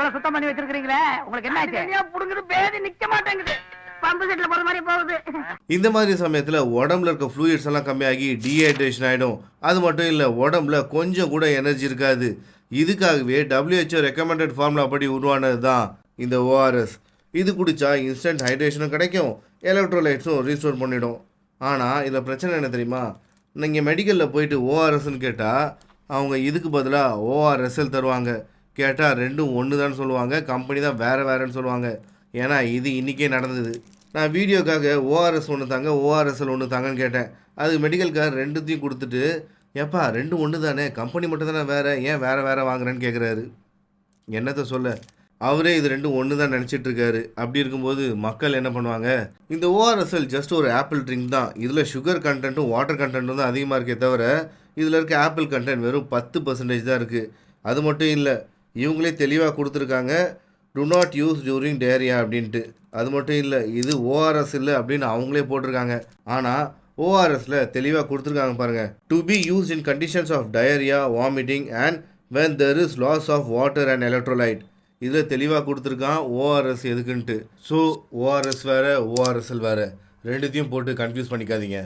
இவ்வளவு சுத்தம் பண்ணி வச்சிருக்கீங்களே, உங்களுக்கு என்ன ஆச்சு? புடுங்குது பேதி நிக்க மாட்டேங்குது. பம்பு செட்ல போற மாதிரி போகுது. இந்த மாதிரி சமயத்தில் உடம்புல இருக்க ஃப்ளூயிட்ஸ் எல்லாம் கம்மியாகி டீஹைட்ரேஷன் ஆகிடும். அது மட்டும் இல்லை, உடம்புல கொஞ்சம் கூட எனர்ஜி இருக்காது. இதுக்காகவே WHO ரெக்கமெண்டட் ஃபார்முலா படி உருவானது தான் இந்த ஓஆர்எஸ். இது குடித்தா இன்ஸ்டன்ட் ஹைட்ரேஷனும் கிடைக்கும், எலக்ட்ரோலைட்ஸும் ரீஸ்டோர் பண்ணிடும். ஆனால் இதில் பிரச்சனை என்ன தெரியுமா? நீங்கள் மெடிக்கலில் போயிட்டு ஓஆர்எஸ்ன்னு கேட்டால் அவங்க இதுக்கு பதிலாக ஓஆர்எஸ்எல் தருவாங்க. கேட்டால் ரெண்டும் ஒன்று தான் சொல்லுவாங்க, கம்பெனி தான் வேறு வேறுன்னு சொல்லுவாங்க. ஏன்னா இது இன்றைக்கே நடந்தது. நான் வீடியோக்காக ஓஆர்எஸ் ஒன்று தாங்க, ஓஆர்எஸ்எல் ஒன்று தாங்கன்னு கேட்டேன். அது மெடிக்கல்கார் ரெண்டுத்தையும் கொடுத்துட்டு, ஏப்பா ரெண்டும் ஒன்று தானே, கம்பெனி மட்டும் தானே வேறு, ஏன் வேறு வேறு வாங்குறேன்னு கேட்குறாரு. என்னத்தை சொல்ல, அவரே இது ரெண்டும் ஒன்று தான் நினச்சிட்டு இருக்காரு. அப்படி இருக்கும்போது மக்கள் என்ன பண்ணுவாங்க? இந்த ஓஆர்எஸ்எல் ஜஸ்ட் ஒரு ஆப்பிள் ட்ரிங்க் தான். இதில் சுகர் கண்டென்ட்டும் வாட்டர் கண்டென்ட்டும் தான் அதிகமாக இருக்கே தவிர இதில் இருக்க ஆப்பிள் கண்டென்ட் வெறும் 10% தான் இருக்குது. அது மட்டும் இல்லை, இவங்களே தெளிவாக கொடுத்துருக்காங்க, to not use during diarrhoea அப்படின்ட்டு. அது மட்டும் இல்லை, இது ஓஆர்எஸ் இல்லை அப்படின்னு அவங்களே போட்டிருக்காங்க. ஆனால் ஓஆர்எஸில் தெளிவாக கொடுத்துருக்காங்க பாருங்கள், to be use in conditions of diarrhoea, vomiting and when there is loss of water and electrolyte. இதில் தெளிவாக கொடுத்துருக்கான் ஓஆர்எஸ் எதுக்குன்ட்டு. ஸோ ஓஆர்எஸ் வேறு, ஓஆர்எஸ்எல் வேறு, ரெண்டுத்தையும் போட்டு கன்ஃபியூஸ் பண்ணிக்காதீங்க.